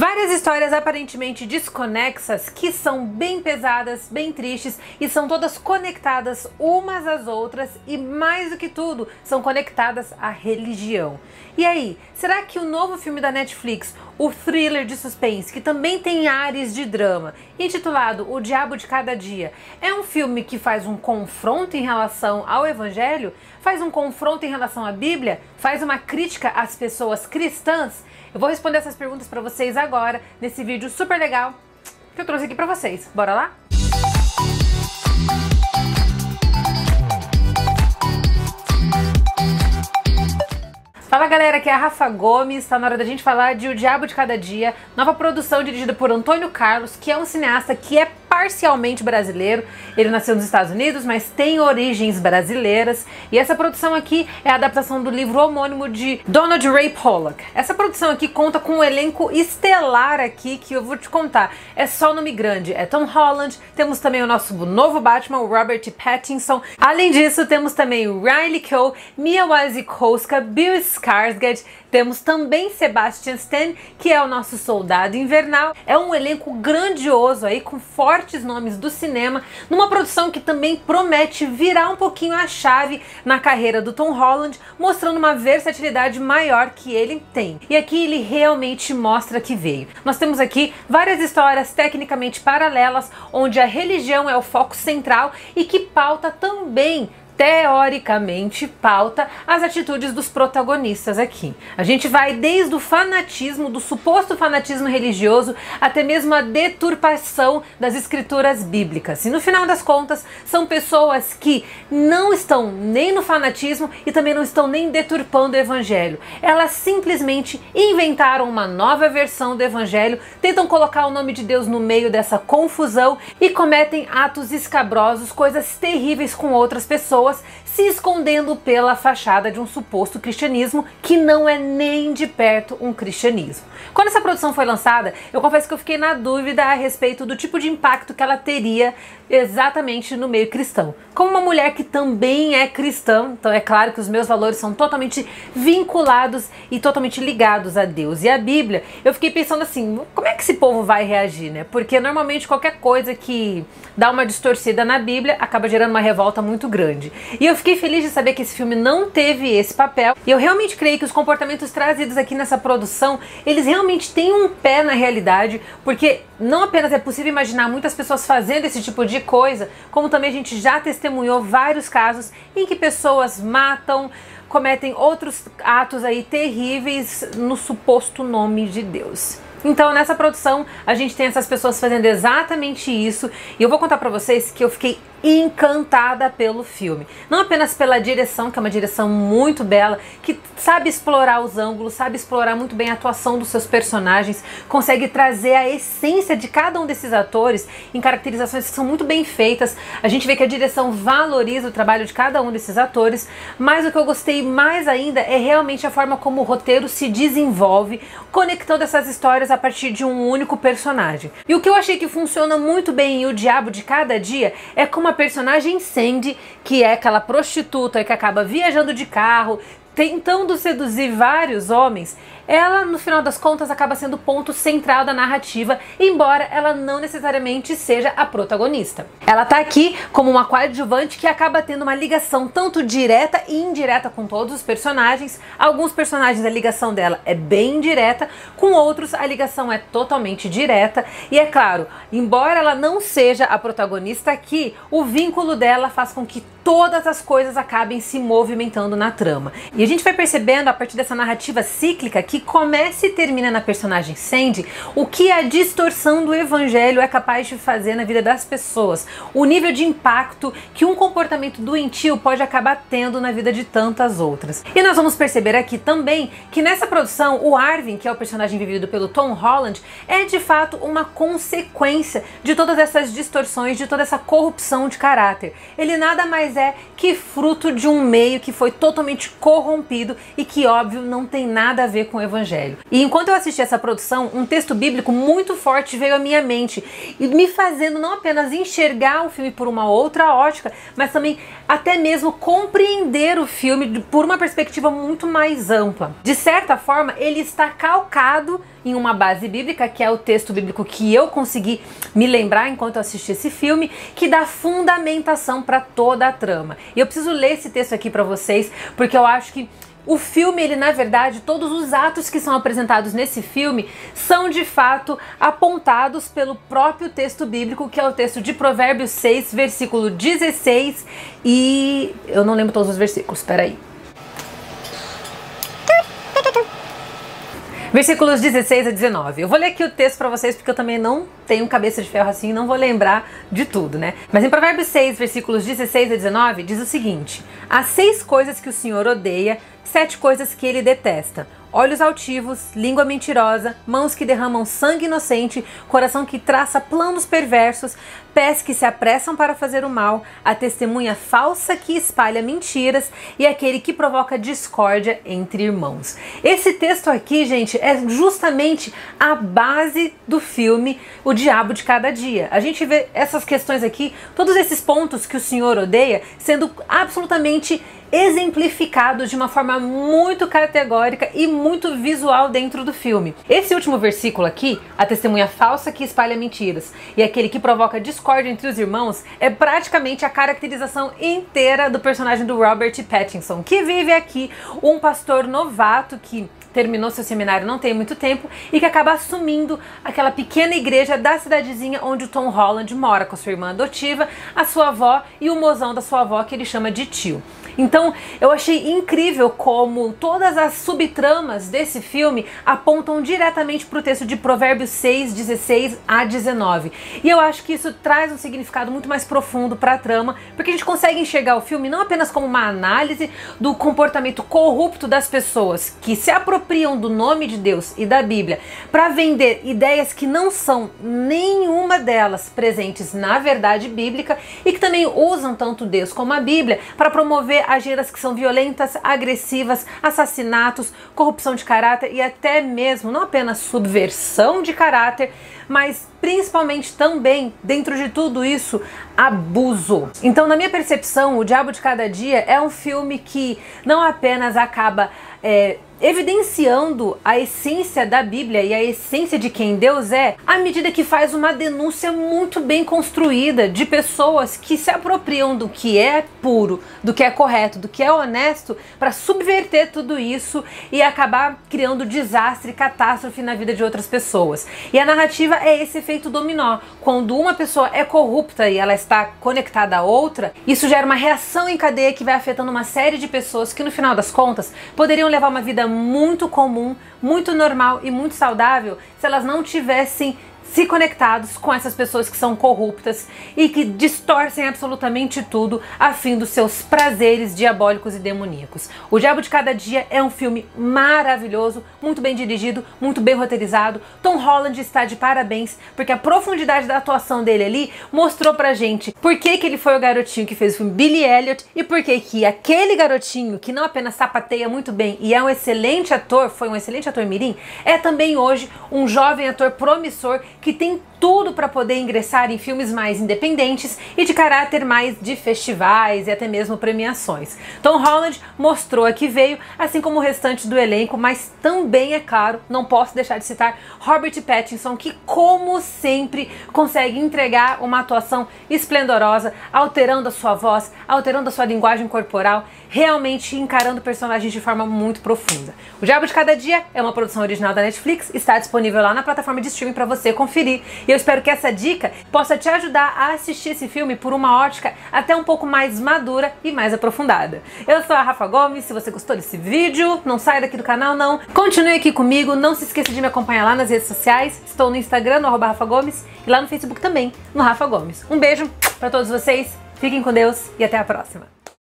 Várias histórias aparentemente desconexas que são bem pesadas, bem tristes e são todas conectadas umas às outras e, mais do que tudo, são conectadas à religião. E aí, será que o novo filme da Netflix, o thriller de suspense, que também tem ares de drama, intitulado O Diabo de Cada Dia, é um filme que faz um confronto em relação ao Evangelho? Faz um confronto em relação à Bíblia? Faz uma crítica às pessoas cristãs? Eu vou responder essas perguntas para vocês agora, nesse vídeo super legal que eu trouxe aqui para vocês. Bora lá? Fala galera, aqui é a Rafa Gomes, está na hora da gente falar de O Diabo de Cada Dia, nova produção dirigida por Antônio Carlos, que é um cineasta que é parcialmente brasileiro. Ele nasceu nos Estados Unidos, mas tem origens brasileiras, e essa produção aqui é a adaptação do livro homônimo de Donald Ray Pollock. Essa produção aqui conta com um elenco estelar aqui, que eu vou te contar, é só nome grande, é Tom Holland, temos também o nosso novo Batman, o Robert Pattinson, além disso temos também o Riley Keough, Mia Wasikowska, Bill Skarsgård, temos também Sebastian Stan, que é o nosso soldado invernal. É um elenco grandioso aí, com fortes nomes do cinema, numa produção que também promete virar um pouquinho a chave na carreira do Tom Holland, mostrando uma versatilidade maior que ele tem. E aqui ele realmente mostra que veio. Nós temos aqui várias histórias tecnicamente paralelas, onde a religião é o foco central e que pauta também, teoricamente, pauta as atitudes dos protagonistas aqui. A gente vai desde o fanatismo, do suposto fanatismo religioso, até mesmo a deturpação das escrituras bíblicas. E no final das contas, são pessoas que não estão nem no fanatismo e também não estão nem deturpando o evangelho. Elas simplesmente inventaram uma nova versão do evangelho, tentam colocar o nome de Deus no meio dessa confusão e cometem atos escabrosos, coisas terríveis com outras pessoas, se escondendo pela fachada de um suposto cristianismo que não é nem de perto um cristianismo. Quando essa produção foi lançada, eu confesso que eu fiquei na dúvida a respeito do tipo de impacto que ela teria exatamente no meio cristão. Como uma mulher que também é cristã, então é claro que os meus valores são totalmente vinculados e totalmente ligados a Deus e à Bíblia, eu fiquei pensando assim, como é que esse povo vai reagir, né? Porque normalmente qualquer coisa que dá uma distorcida na Bíblia acaba gerando uma revolta muito grande. E eu fiquei feliz de saber que esse filme não teve esse papel, e eu realmente creio que os comportamentos trazidos aqui nessa produção, eles realmente têm um pé na realidade, porque não apenas é possível imaginar muitas pessoas fazendo esse tipo de coisa, como também a gente já testemunhou vários casos em que pessoas matam, cometem outros atos aí terríveis no suposto nome de Deus. Então nessa produção a gente tem essas pessoas fazendo exatamente isso, e eu vou contar pra vocês que eu fiquei encantada pelo filme. Não apenas pela direção, que é uma direção muito bela, que sabe explorar os ângulos, sabe explorar muito bem a atuação dos seus personagens, consegue trazer a essência de cada um desses atores em caracterizações que são muito bem feitas. A gente vê que a direção valoriza o trabalho de cada um desses atores, mas o que eu gostei mais ainda é realmente a forma como o roteiro se desenvolve, conectando essas histórias a partir de um único personagem. E o que eu achei que funciona muito bem em O Diabo de Cada Dia é como a personagem Sandy, que é aquela prostituta que acaba viajando de carro, tentando seduzir vários homens, ela no final das contas acaba sendo o ponto central da narrativa, embora ela não necessariamente seja a protagonista. Ela tá aqui como uma coadjuvante que acaba tendo uma ligação tanto direta e indireta com todos os personagens. Alguns personagens a ligação dela é bem direta, com outros a ligação é totalmente direta, e é claro, embora ela não seja a protagonista aqui, o vínculo dela faz com que todas as coisas acabem se movimentando na trama. E a gente vai percebendo a partir dessa narrativa cíclica que começa e termina na personagem Sandy o que a distorção do evangelho é capaz de fazer na vida das pessoas, o nível de impacto que um comportamento doentio pode acabar tendo na vida de tantas outras. E nós vamos perceber aqui também que nessa produção o Arvin, que é o personagem vivido pelo Tom Holland, é de fato uma consequência de todas essas distorções, de toda essa corrupção de caráter. Ele nada mais é que fruto de um meio que foi totalmente corrompido e que, óbvio, não tem nada a ver com o evangelho. E enquanto eu assisti essa produção, um texto bíblico muito forte veio à minha mente, e me fazendo não apenas enxergar o filme por uma outra ótica, mas também até mesmo compreender o filme por uma perspectiva muito mais ampla. De certa forma, ele está calcado em uma base bíblica, que é o texto bíblico que eu consegui me lembrar enquanto eu assisti esse filme, que dá fundamentação para toda a trama. E eu preciso ler esse texto aqui para vocês, porque eu acho que o filme, ele na verdade, todos os atos que são apresentados nesse filme são de fato apontados pelo próprio texto bíblico, que é o texto de Provérbios 6, versículo 16 e... eu não lembro todos os versículos, peraí. Versículos 16 a 19. Eu vou ler aqui o texto para vocês porque eu também não tenho cabeça de ferro assim, não vou lembrar de tudo, né? Mas em Provérbios 6, versículos 16 a 19, diz o seguinte: há 6 coisas que o Senhor odeia, 7 coisas que ele detesta: olhos altivos, língua mentirosa, mãos que derramam sangue inocente, coração que traça planos perversos, pés que se apressam para fazer o mal, a testemunha falsa que espalha mentiras e aquele que provoca discórdia entre irmãos. Esse texto aqui, gente, é justamente a base do filme O Diabo de Cada Dia. A gente vê essas questões aqui, todos esses pontos que o Senhor odeia, sendo absolutamente exemplificados de uma forma muito categórica e muito visual dentro do filme. Esse último versículo aqui, a testemunha falsa que espalha mentiras e aquele que provoca discórdia entre os irmãos, é praticamente a caracterização inteira do personagem do Robert Pattinson, que vive aqui um pastor novato que terminou seu seminário não tem muito tempo e que acaba assumindo aquela pequena igreja da cidadezinha onde o Tom Holland mora com a sua irmã adotiva, a sua avó e o mozão da sua avó, que ele chama de tio. Então eu achei incrível como todas as subtramas desse filme apontam diretamente para o texto de Provérbios 6, 16 a 19. E eu acho que isso traz um significado muito mais profundo para a trama, porque a gente consegue enxergar o filme não apenas como uma análise do comportamento corrupto das pessoas que se apropriam do nome de Deus e da Bíblia para vender ideias que não são nenhuma delas presentes na verdade bíblica e que também usam tanto Deus como a Bíblia para promover agendas que são violentas, agressivas, assassinatos, corrupção de caráter e até mesmo não apenas subversão de caráter, mas principalmente também, dentro de tudo isso, abuso. Então, na minha percepção, O Diabo de Cada Dia é um filme que não apenas acaba evidenciando a essência da Bíblia e a essência de quem Deus é, à medida que faz uma denúncia muito bem construída de pessoas que se apropriam do que é puro, do que é correto, do que é honesto, para subverter tudo isso e acabar criando desastre, catástrofe na vida de outras pessoas. E a narrativa é esse efeito dominó. Quando uma pessoa é corrupta e ela está conectada a outra, isso gera uma reação em cadeia que vai afetando uma série de pessoas que, no final das contas, poderiam levar uma vida muito comum, muito normal e muito saudável se elas não tivessem se conectados com essas pessoas que são corruptas e que distorcem absolutamente tudo a fim dos seus prazeres diabólicos e demoníacos. O Diabo de Cada Dia é um filme maravilhoso, muito bem dirigido, muito bem roteirizado. Tom Holland está de parabéns, porque a profundidade da atuação dele ali mostrou pra gente por que ele foi o garotinho que fez o filme Billy Elliot e por que aquele garotinho que não apenas sapateia muito bem e é um excelente ator, foi um excelente ator mirim, é também hoje um jovem ator promissor que tem tudo para poder ingressar em filmes mais independentes e de caráter mais de festivais e até mesmo premiações. Tom Holland mostrou a que veio, assim como o restante do elenco, mas também, é claro, não posso deixar de citar Robert Pattinson, que, como sempre, consegue entregar uma atuação esplendorosa, alterando a sua voz, alterando a sua linguagem corporal, realmente encarando personagens de forma muito profunda. O Diabo de Cada Dia é uma produção original da Netflix, está disponível lá na plataforma de streaming para você conferir. E eu espero que essa dica possa te ajudar a assistir esse filme por uma ótica até um pouco mais madura e mais aprofundada. Eu sou a Rafa Gomes, se você gostou desse vídeo, não sai daqui do canal não. Continue aqui comigo, não se esqueça de me acompanhar lá nas redes sociais. Estou no Instagram, no @Rafa Gomes, e lá no Facebook também, no Rafa Gomes. Um beijo para todos vocês, fiquem com Deus e até a próxima.